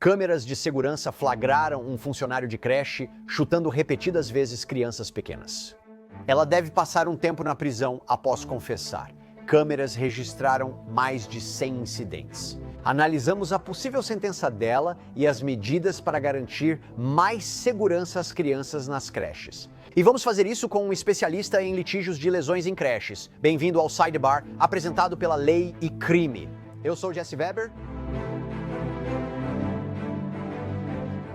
Câmeras de segurança flagraram um funcionário de creche chutando repetidas vezes crianças pequenas. Ela deve passar um tempo na prisão após confessar. Câmeras registraram mais de 100 incidentes. Analisamos a possível sentença dela e as medidas para garantir mais segurança às crianças nas creches. E vamos fazer isso com um especialista em litígios de lesões em creches. Bem-vindo ao Sidebar, apresentado pela Lei e Crime. Eu sou Jesse Weber.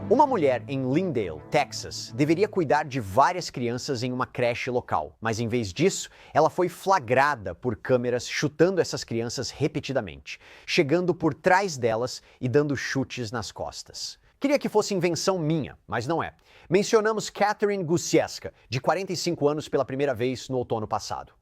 Uma mulher em Lindale, Texas, deveria cuidar de várias crianças em uma creche local, mas em vez disso, ela foi flagrada por câmeras chutando essas crianças repetidamente, chegando por trás delas e dando chutes nas costas. Queria que fosse invenção minha, mas não é. Mencionamos Catherine Gusieska, de 45 anos, pela primeira vez no outono passado.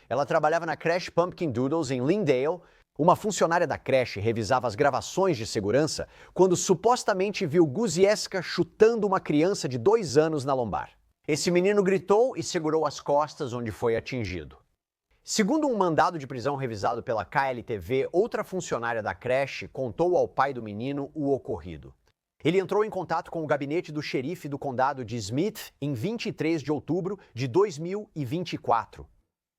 Ela trabalhava na creche Pumpkin Doodles em Lindale. Uma funcionária da creche revisava as gravações de segurança quando supostamente viu Gusieska chutando uma criança de 2 anos na lombar. Esse menino gritou e segurou as costas onde foi atingido. Segundo um mandado de prisão revisado pela KLTV, outra funcionária da creche contou ao pai do menino o ocorrido. Ele entrou em contato com o gabinete do xerife do condado de Smith em 23 de outubro de 2024.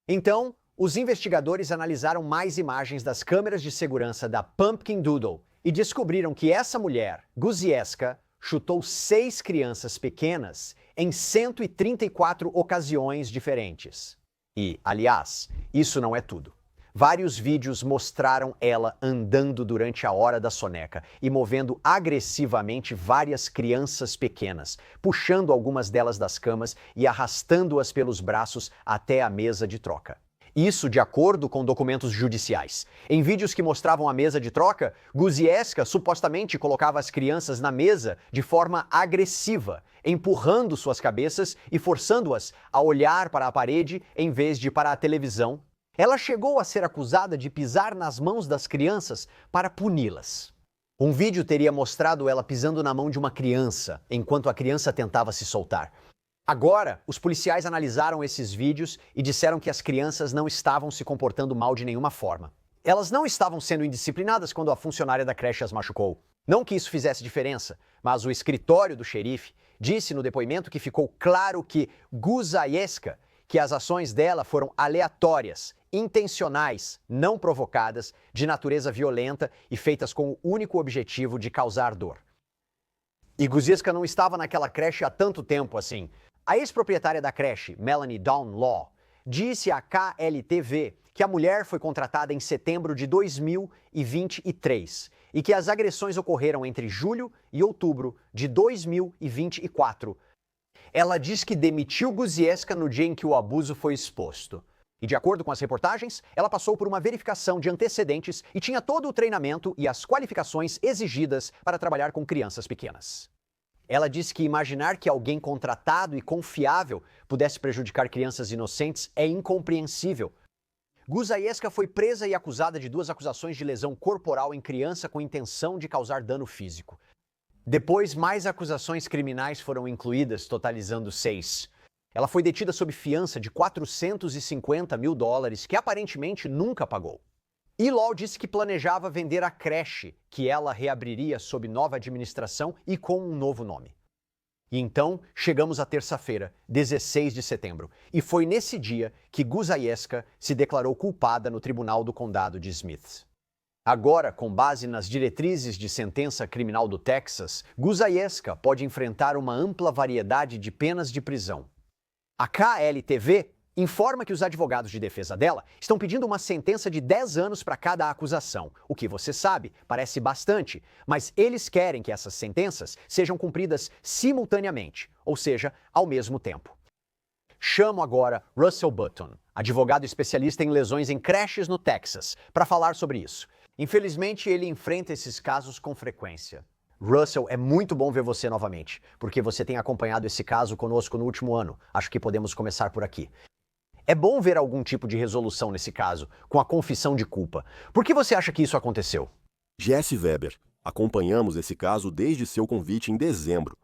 Então, os investigadores analisaram mais imagens das câmeras de segurança da Pumpkin Doodle e descobriram que essa mulher, Gusieska, chutou 6 crianças pequenas em 134 ocasiões diferentes. E, aliás, isso não é tudo. Vários vídeos mostraram ela andando durante a hora da soneca e movendo agressivamente várias crianças pequenas, puxando algumas delas das camas e arrastando-as pelos braços até a mesa de troca. Isso de acordo com documentos judiciais. Em vídeos que mostravam a mesa de troca, Gusieska supostamente colocava as crianças na mesa de forma agressiva, empurrando suas cabeças e forçando-as a olhar para a parede em vez de para a televisão. Ela chegou a ser acusada de pisar nas mãos das crianças para puni-las. Um vídeo teria mostrado ela pisando na mão de uma criança, enquanto a criança tentava se soltar. Agora, os policiais analisaram esses vídeos e disseram que as crianças não estavam se comportando mal de nenhuma forma. Elas não estavam sendo indisciplinadas quando a funcionária da creche as machucou. Não que isso fizesse diferença, mas o escritório do xerife disse no depoimento que ficou claro que Gusieska, que as ações dela foram aleatórias, intencionais, não provocadas, de natureza violenta e feitas com o único objetivo de causar dor. E Gusieska não estava naquela creche há tanto tempo assim. A ex-proprietária da creche, Melanie Dawn Law, disse à KLTV que a mulher foi contratada em setembro de 2023 e que as agressões ocorreram entre julho e outubro de 2024. Ela diz que demitiu Gusieska no dia em que o abuso foi exposto. E de acordo com as reportagens, ela passou por uma verificação de antecedentes e tinha todo o treinamento e as qualificações exigidas para trabalhar com crianças pequenas. Ela disse que imaginar que alguém contratado e confiável pudesse prejudicar crianças inocentes é incompreensível. Gusieska foi presa e acusada de 2 acusações de lesão corporal em criança com intenção de causar dano físico. Depois, mais acusações criminais foram incluídas, totalizando 6. Ela foi detida sob fiança de $450 mil, que aparentemente nunca pagou. E Law disse que planejava vender a creche, que ela reabriria sob nova administração e com um novo nome. E então, chegamos à terça-feira, 16 de setembro, e foi nesse dia que Gusieska se declarou culpada no Tribunal do Condado de Smith. Agora, com base nas diretrizes de sentença criminal do Texas, Gusieska pode enfrentar uma ampla variedade de penas de prisão. A KLTV informa que os advogados de defesa dela estão pedindo uma sentença de 10 anos para cada acusação, o que você sabe, parece bastante, mas eles querem que essas sentenças sejam cumpridas simultaneamente, ou seja, ao mesmo tempo. Chamo agora Russell Button, advogado especialista em lesões em creches no Texas, para falar sobre isso. Infelizmente, ele enfrenta esses casos com frequência. Russell, é muito bom ver você novamente, porque você tem acompanhado esse caso conosco no último ano. Acho que podemos começar por aqui. É bom ver algum tipo de resolução nesse caso, com a confissão de culpa. Por que você acha que isso aconteceu? Jesse Weber, acompanhamos esse caso desde seu convite em dezembro.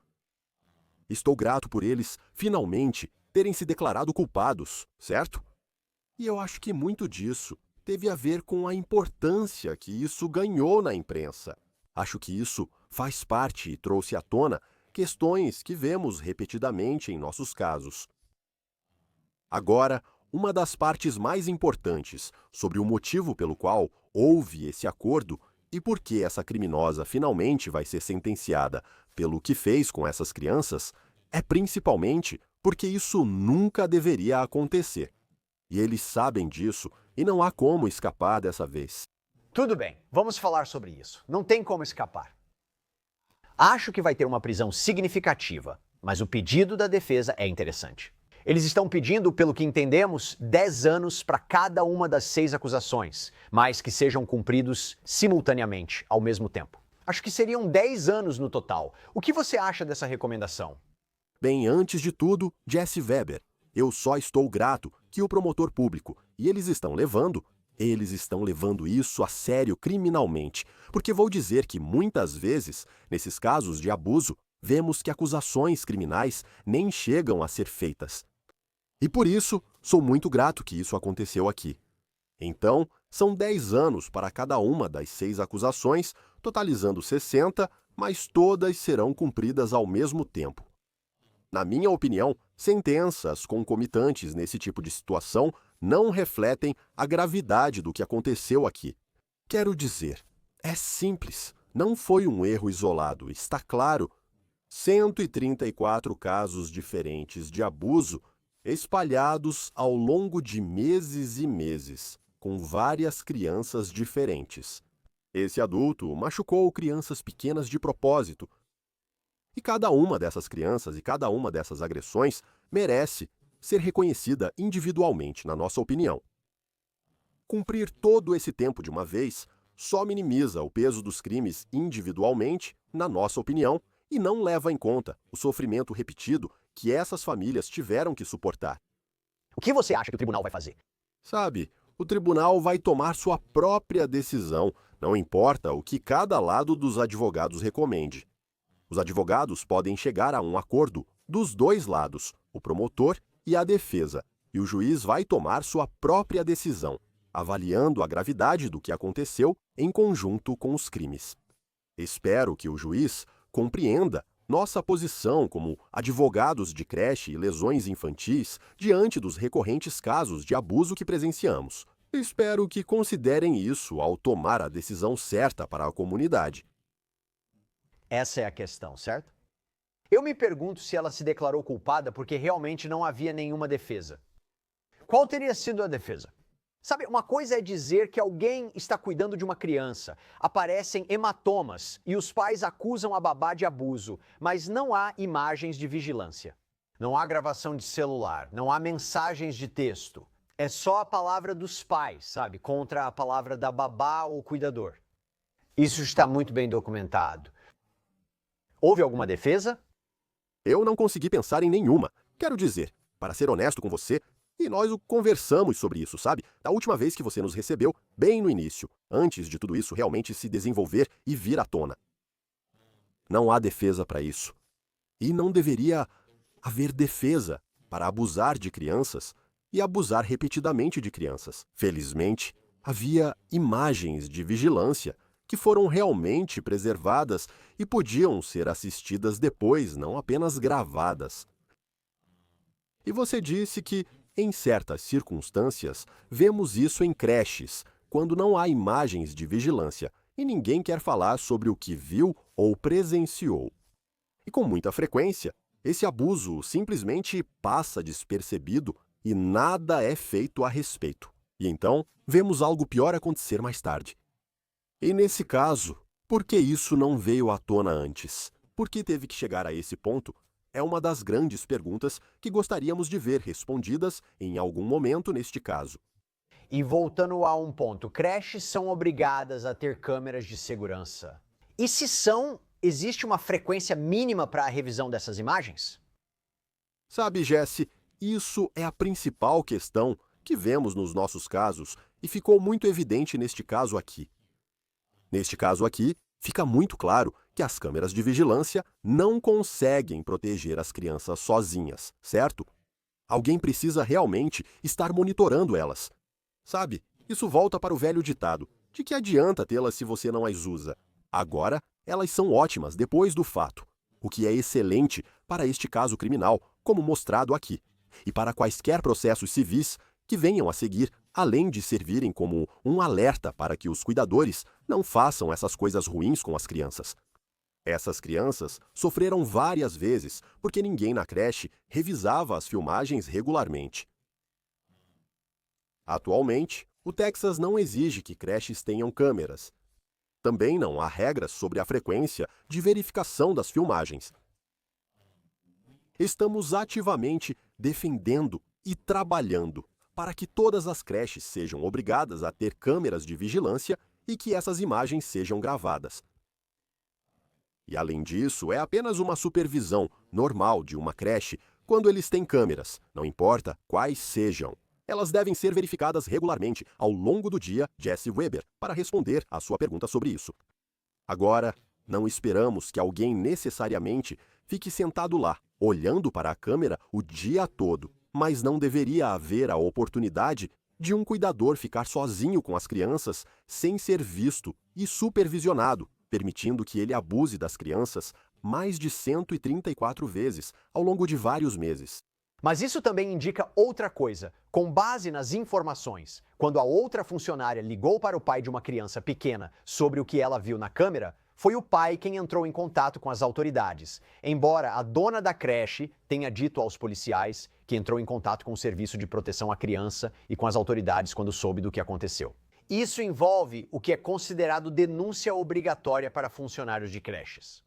Estou grato por eles, finalmente, terem se declarado culpados, certo? E eu acho que muito disso teve a ver com a importância que isso ganhou na imprensa. Acho que isso faz parte e trouxe à tona questões que vemos repetidamente em nossos casos. Agora, uma das partes mais importantes sobre o motivo pelo qual houve esse acordo e por que essa criminosa finalmente vai ser sentenciada pelo que fez com essas crianças é principalmente porque isso nunca deveria acontecer. E eles sabem disso e não há como escapar dessa vez. Tudo bem, vamos falar sobre isso. Não tem como escapar. Acho que vai ter uma prisão significativa, mas o pedido da defesa é interessante. Eles estão pedindo, pelo que entendemos, 10 anos para cada uma das 6 acusações, mas que sejam cumpridos simultaneamente, ao mesmo tempo. Acho que seriam 10 anos no total. O que você acha dessa recomendação? Bem, antes de tudo, Jesse Weber, eu só estou grato que o promotor público, e eles estão levando isso a sério criminalmente, porque vou dizer que muitas vezes, nesses casos de abuso, vemos que acusações criminais nem chegam a ser feitas. E por isso, sou muito grato que isso aconteceu aqui. Então, são 10 anos para cada uma das 6 acusações, totalizando 60, mas todas serão cumpridas ao mesmo tempo. Na minha opinião, sentenças concomitantes nesse tipo de situação não refletem a gravidade do que aconteceu aqui. Quero dizer, é simples, não foi um erro isolado, está claro. 134 casos diferentes de abuso espalhados ao longo de meses e meses, com várias crianças diferentes. Esse adulto machucou crianças pequenas de propósito. E cada uma dessas crianças e cada uma dessas agressões merece ser reconhecida individualmente, na nossa opinião. Cumprir todo esse tempo de uma vez só minimiza o peso dos crimes individualmente, na nossa opinião, e não leva em conta o sofrimento repetido que essas famílias tiveram que suportar. O que você acha que o tribunal vai fazer? Sabe, o tribunal vai tomar sua própria decisão, não importa o que cada lado dos advogados recomende. Os advogados podem chegar a um acordo dos dois lados, o promotor e a defesa, e o juiz vai tomar sua própria decisão, avaliando a gravidade do que aconteceu em conjunto com os crimes. Espero que o juiz compreenda nossa posição como advogados de creche e lesões infantis diante dos recorrentes casos de abuso que presenciamos. Espero que considerem isso ao tomar a decisão certa para a comunidade. Essa é a questão, certo? Eu me pergunto se ela se declarou culpada porque realmente não havia nenhuma defesa. Qual teria sido a defesa? Sabe, uma coisa é dizer que alguém está cuidando de uma criança, aparecem hematomas e os pais acusam a babá de abuso, mas não há imagens de vigilância. Não há gravação de celular, não há mensagens de texto. É só a palavra dos pais, sabe, contra a palavra da babá ou cuidador. Isso está muito bem documentado. Houve alguma defesa? Eu não consegui pensar em nenhuma. Quero dizer, para ser honesto com você, e nós conversamos sobre isso, sabe? Da última vez que você nos recebeu, bem no início, antes de tudo isso realmente se desenvolver e vir à tona. Não há defesa para isso. E não deveria haver defesa para abusar de crianças e abusar repetidamente de crianças. Felizmente, havia imagens de vigilância que foram realmente preservadas e podiam ser assistidas depois, não apenas gravadas. E você disse que, em certas circunstâncias, vemos isso em creches, quando não há imagens de vigilância e ninguém quer falar sobre o que viu ou presenciou. E com muita frequência, esse abuso simplesmente passa despercebido e nada é feito a respeito. E então, vemos algo pior acontecer mais tarde. E nesse caso, por que isso não veio à tona antes? Por que teve que chegar a esse ponto? É uma das grandes perguntas que gostaríamos de ver respondidas em algum momento neste caso. E voltando a um ponto, creches são obrigadas a ter câmeras de segurança. E se são, existe uma frequência mínima para a revisão dessas imagens? Sabe, Jesse, isso é a principal questão que vemos nos nossos casos e ficou muito evidente neste caso aqui. Neste caso aqui, fica muito claro que as câmeras de vigilância não conseguem proteger as crianças sozinhas, certo? Alguém precisa realmente estar monitorando elas. Sabe, isso volta para o velho ditado: de que adianta tê-las se você não as usa? Agora, Elas são ótimas depois do fato, o que é excelente para este caso criminal, como mostrado aqui, e para quaisquer processos civis que venham a seguir, além de servirem como um alerta para que os cuidadores não façam essas coisas ruins com as crianças. Essas crianças sofreram várias vezes porque ninguém na creche revisava as filmagens regularmente. Atualmente, o Texas não exige que creches tenham câmeras. Também não há regras sobre a frequência de verificação das filmagens. Estamos ativamente defendendo e trabalhando para que todas as creches sejam obrigadas a ter câmeras de vigilância e que essas imagens sejam gravadas. E além disso, é apenas uma supervisão normal de uma creche quando eles têm câmeras, não importa quais sejam. Elas devem ser verificadas regularmente ao longo do dia, Jesse Weber, para responder à sua pergunta sobre isso. Agora, não esperamos que alguém necessariamente fique sentado lá, olhando para a câmera o dia todo, mas não deveria haver a oportunidade de um cuidador ficar sozinho com as crianças sem ser visto e supervisionado, permitindo que ele abuse das crianças mais de 134 vezes ao longo de vários meses. Mas isso também indica outra coisa. Com base nas informações, quando a outra funcionária ligou para o pai de uma criança pequena sobre o que ela viu na câmera, foi o pai quem entrou em contato com as autoridades, embora a dona da creche tenha dito aos policiais que entrou em contato com o Serviço de Proteção à Criança e com as autoridades quando soube do que aconteceu. Isso envolve o que é considerado denúncia obrigatória para funcionários de creches.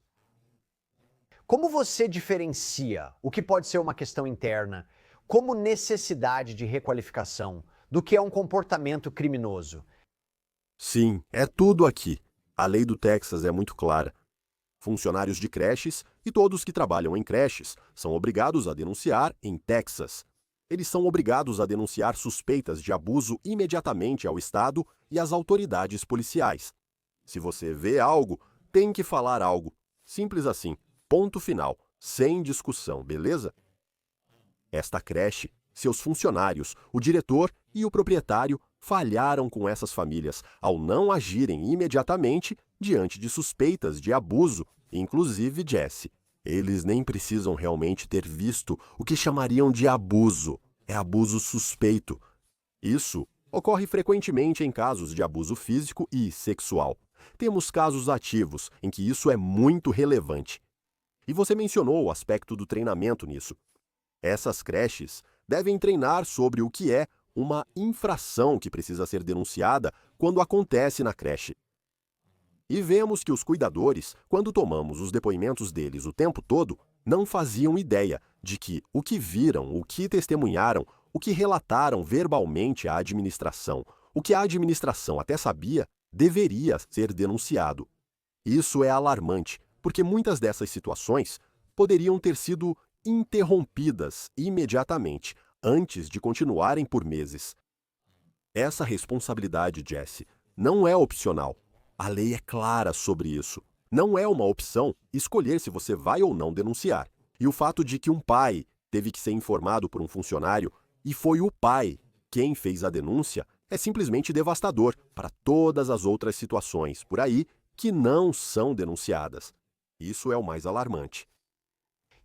Como você diferencia o que pode ser uma questão interna, como necessidade de requalificação, do que é um comportamento criminoso? Sim, é tudo aqui. A lei do Texas é muito clara. Funcionários de creches e todos que trabalham em creches são obrigados a denunciar em Texas. Eles são obrigados a denunciar suspeitas de abuso imediatamente ao Estado e às autoridades policiais. Se você vê algo, tem que falar algo. Simples assim. Ponto final. Sem discussão, beleza? Esta creche, seus funcionários, o diretor e o proprietário falharam com essas famílias ao não agirem imediatamente diante de suspeitas de abuso, inclusive Jesse. Eles nem precisam realmente ter visto o que chamariam de abuso. É abuso suspeito. Isso ocorre frequentemente em casos de abuso físico e sexual. Temos casos ativos em que isso é muito relevante. E você mencionou o aspecto do treinamento nisso. Essas creches devem treinar sobre o que é uma infração que precisa ser denunciada quando acontece na creche. E vemos que os cuidadores, quando tomamos os depoimentos deles o tempo todo, não faziam ideia de que o que viram, o que testemunharam, o que relataram verbalmente à administração, o que a administração até sabia, deveria ser denunciado. Isso é alarmante, porque muitas dessas situações poderiam ter sido interrompidas imediatamente, antes de continuarem por meses. Essa responsabilidade, Jesse, não é opcional. A lei é clara sobre isso. Não é uma opção escolher se você vai ou não denunciar. E o fato de que um pai teve que ser informado por um funcionário e foi o pai quem fez a denúncia é simplesmente devastador para todas as outras situações por aí que não são denunciadas. Isso é o mais alarmante.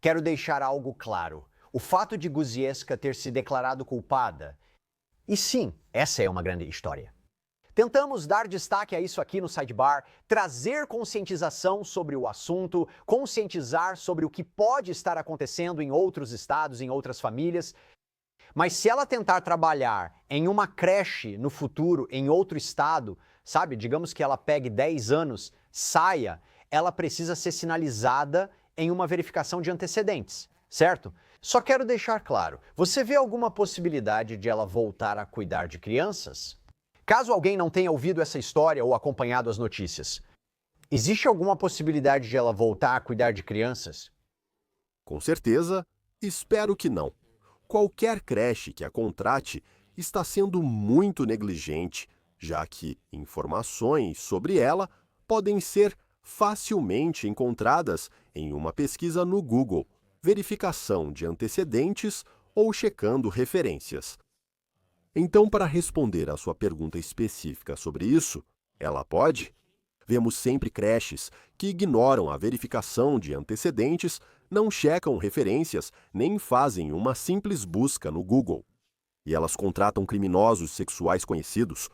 Quero deixar algo claro. O fato de Guzieska ter se declarado culpada, e sim, essa é uma grande história. Tentamos dar destaque a isso aqui no Sidebar, trazer conscientização sobre o assunto, conscientizar sobre o que pode estar acontecendo em outros estados, em outras famílias. Mas se ela tentar trabalhar em uma creche no futuro, em outro estado, sabe, digamos que ela pegue 10 anos, saia, ela precisa ser sinalizada em uma verificação de antecedentes, certo? Só quero deixar claro, você vê alguma possibilidade de ela voltar a cuidar de crianças? Caso alguém não tenha ouvido essa história ou acompanhado as notícias, existe alguma possibilidade de ela voltar a cuidar de crianças? Com certeza, espero que não. Qualquer creche que a contrate está sendo muito negligente, já que informações sobre ela podem ser facilmente encontradas em uma pesquisa no Google, verificação de antecedentes ou checando referências. Então, para responder à sua pergunta específica sobre isso, ela pode Vemos sempre creches que ignoram a verificação de antecedentes, não checam referências, nem fazem uma simples busca no Google. E elas contratam criminosos sexuais conhecidos.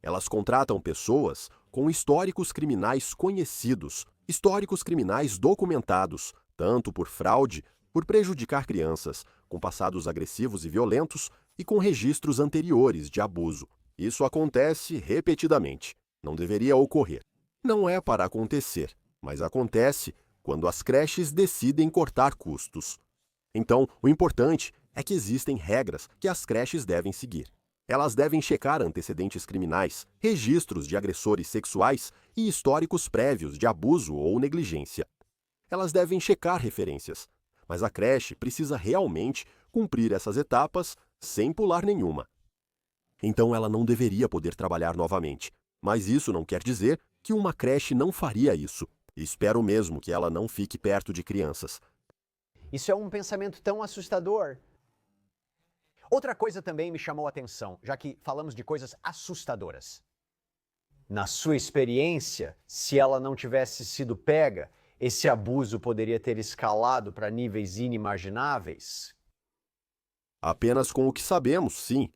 Elas contratam pessoas com históricos criminais conhecidos, históricos criminais documentados, tanto por fraude, por prejudicar crianças, com passados agressivos e violentos e com registros anteriores de abuso. Isso acontece repetidamente. Não deveria ocorrer. Não é para acontecer, mas acontece quando as creches decidem cortar custos. Então, o importante é que existem regras que as creches devem seguir. Elas devem checar antecedentes criminais, registros de agressores sexuais e históricos prévios de abuso ou negligência. Elas devem checar referências, mas a creche precisa realmente cumprir essas etapas sem pular nenhuma. Então ela não deveria poder trabalhar novamente. Mas isso não quer dizer que uma creche não faria isso. Espero mesmo que ela não fique perto de crianças. Isso é um pensamento tão assustador. Outra coisa também me chamou a atenção, já que falamos de coisas assustadoras. Na sua experiência, se ela não tivesse sido pega, esse abuso poderia ter escalado para níveis inimagináveis? Apenas com o que sabemos, sim.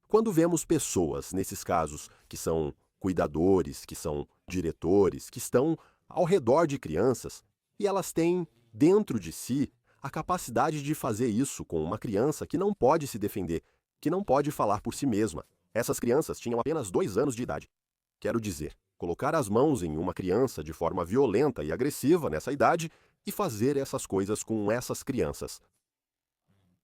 Quando vemos pessoas, nesses casos, que são cuidadores, que são diretores, que estão ao redor de crianças, e elas têm dentro de si a capacidade de fazer isso com uma criança que não pode se defender, que não pode falar por si mesma. Essas crianças tinham apenas 2 anos de idade. Quero dizer, colocar as mãos em uma criança de forma violenta e agressiva nessa idade e fazer essas coisas com essas crianças.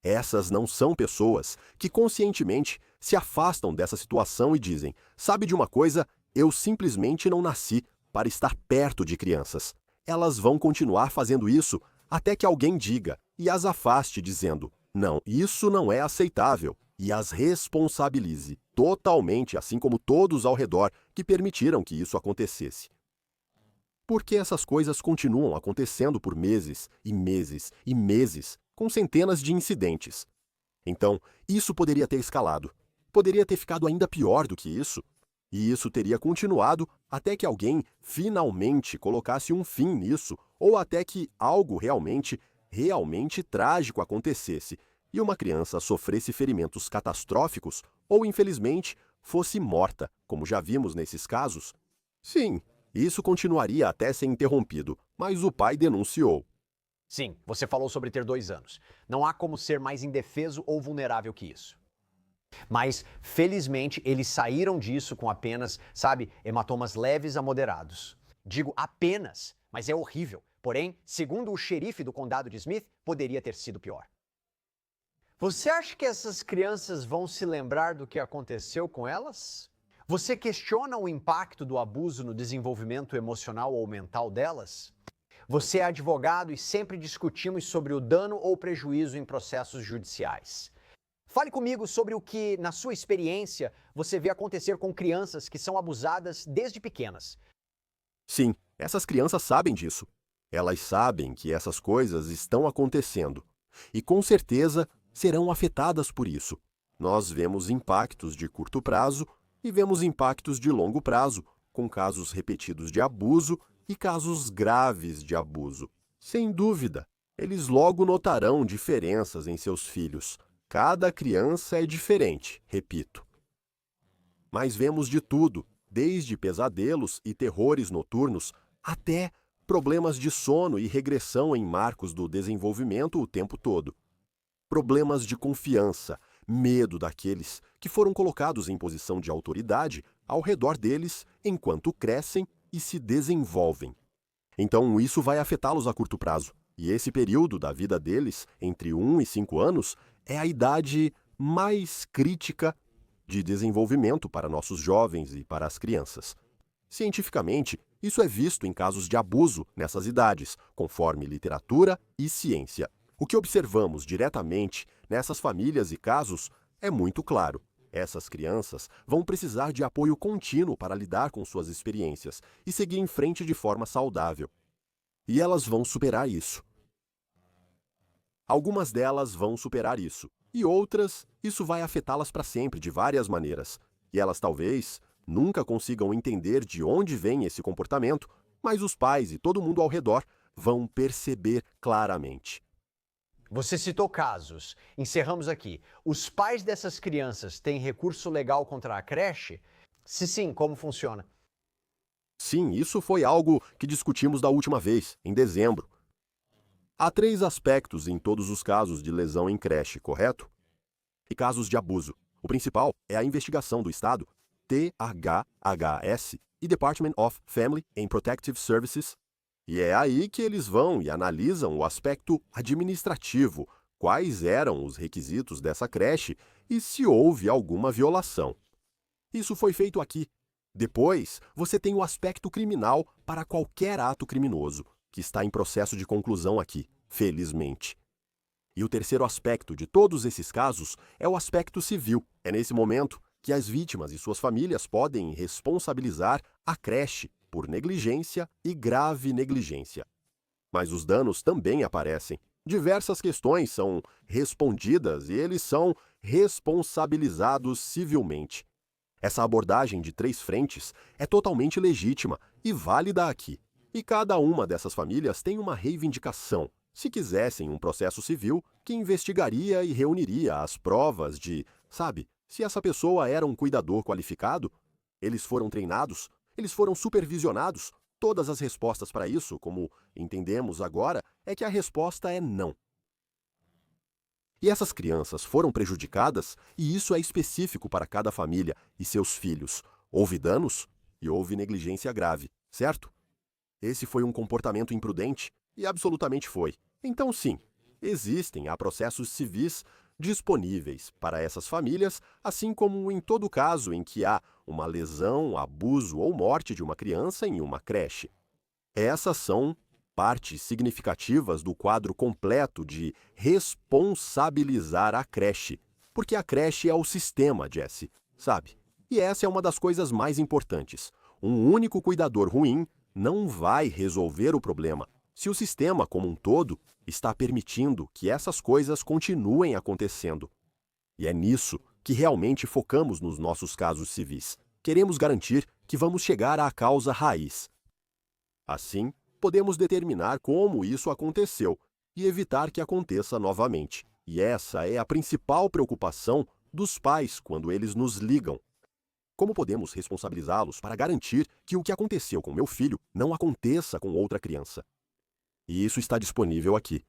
Essas não são pessoas que conscientemente se afastam dessa situação e dizem: sabe de uma coisa, eu simplesmente não nasci para estar perto de crianças. Elas vão continuar fazendo isso até que alguém diga e as afaste dizendo: não, isso não é aceitável, e as responsabilize totalmente, assim como todos ao redor que permitiram que isso acontecesse. Porque essas coisas continuam acontecendo por meses e meses e meses, com centenas de incidentes. Então, isso poderia ter escalado. Poderia ter ficado ainda pior do que isso. E isso teria continuado até que alguém finalmente colocasse um fim nisso, ou até que algo realmente trágico acontecesse e uma criança sofresse ferimentos catastróficos ou, infelizmente, fosse morta, como já vimos nesses casos. Sim, isso continuaria até ser interrompido, mas o pai denunciou. Sim, você falou sobre ter 2 anos. Não há como ser mais indefeso ou vulnerável que isso. Mas, felizmente, eles saíram disso com apenas, hematomas leves a moderados. Digo apenas, mas é horrível. Porém, segundo o xerife do condado de Smith, poderia ter sido pior. Você acha que essas crianças vão se lembrar do que aconteceu com elas? Você questiona o impacto do abuso no desenvolvimento emocional ou mental delas? Você é advogado e sempre discutimos sobre o dano ou prejuízo em processos judiciais. Fale comigo sobre o que, na sua experiência, você vê acontecer com crianças que são abusadas desde pequenas. Sim, essas crianças sabem disso. Elas sabem que essas coisas estão acontecendo e, com certeza, serão afetadas por isso. Nós vemos impactos de curto prazo e vemos impactos de longo prazo, com casos repetidos de abuso e casos graves de abuso. Sem dúvida, eles logo notarão diferenças em seus filhos. Cada criança é diferente, repito. Mas vemos de tudo, desde pesadelos e terrores noturnos até problemas de sono e regressão em marcos do desenvolvimento o tempo todo. Problemas de confiança, medo daqueles que foram colocados em posição de autoridade ao redor deles enquanto crescem e se desenvolvem. Então isso vai afetá-los a curto prazo. E esse período da vida deles, entre 1 e 5 anos, é a idade mais crítica de desenvolvimento para nossos jovens e para as crianças. Cientificamente, isso é visto em casos de abuso nessas idades, conforme literatura e ciência. O que observamos diretamente nessas famílias e casos é muito claro. Essas crianças vão precisar de apoio contínuo para lidar com suas experiências e seguir em frente de forma saudável. E elas vão superar isso. Algumas delas vão superar isso, e outras, isso vai afetá-las para sempre de várias maneiras. E elas talvez nunca consigam entender de onde vem esse comportamento, mas os pais e todo mundo ao redor vão perceber claramente. Você citou casos. Encerramos aqui. Os pais dessas crianças têm recurso legal contra a creche? Se sim, como funciona? Sim, isso foi algo que discutimos da última vez, em dezembro. Há 3 aspectos em todos os casos de lesão em creche, correto? E casos de abuso. O principal é a investigação do Estado, THHS, e Department of Family and Protective Services, e é aí que eles vão e analisam o aspecto administrativo, quais eram os requisitos dessa creche e se houve alguma violação. Isso foi feito aqui. Depois, você tem o aspecto criminal para qualquer ato criminoso, que está em processo de conclusão aqui, felizmente. E o terceiro aspecto de todos esses casos é o aspecto civil. É nesse momento que as vítimas e suas famílias podem responsabilizar a creche por negligência e grave negligência. Mas os danos também aparecem. Diversas questões são respondidas e eles são responsabilizados civilmente. Essa abordagem de 3 frentes é totalmente legítima e válida aqui. E cada uma dessas famílias tem uma reivindicação, se quisessem um processo civil que investigaria e reuniria as provas de, se essa pessoa era um cuidador qualificado, eles foram treinados, eles foram supervisionados. Todas as respostas para isso, como entendemos agora, é que a resposta é não. E essas crianças foram prejudicadas, e isso é específico para cada família e seus filhos. Houve danos e houve negligência grave, certo? Esse foi um comportamento imprudente e absolutamente foi. Então, sim, há processos civis disponíveis para essas famílias, assim como em todo caso em que há uma lesão, abuso ou morte de uma criança em uma creche. Essas são partes significativas do quadro completo de responsabilizar a creche, porque a creche é o sistema, Jesse, sabe? E essa é uma das coisas mais importantes. Um único cuidador ruim não vai resolver o problema, se o sistema como um todo está permitindo que essas coisas continuem acontecendo. E é nisso que realmente focamos nos nossos casos civis. Queremos garantir que vamos chegar à causa raiz. Assim, podemos determinar como isso aconteceu e evitar que aconteça novamente. E essa é a principal preocupação dos pais quando eles nos ligam. Como podemos responsabilizá-los para garantir que o que aconteceu com meu filho não aconteça com outra criança? E isso está disponível aqui.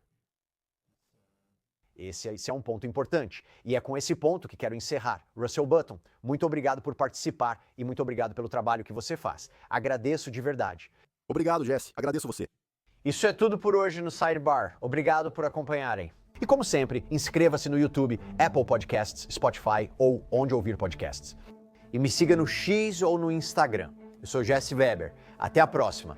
Esse é um ponto importante. E é com esse ponto que quero encerrar. Russell Button, muito obrigado por participar e muito obrigado pelo trabalho que você faz. Agradeço de verdade. Obrigado, Jesse. Agradeço você. Isso é tudo por hoje no Sidebar. Obrigado por acompanharem. E como sempre, inscreva-se no YouTube, Apple Podcasts, Spotify ou onde ouvir podcasts. E me siga no X ou no Instagram. Eu sou Jesse Weber. Até a próxima.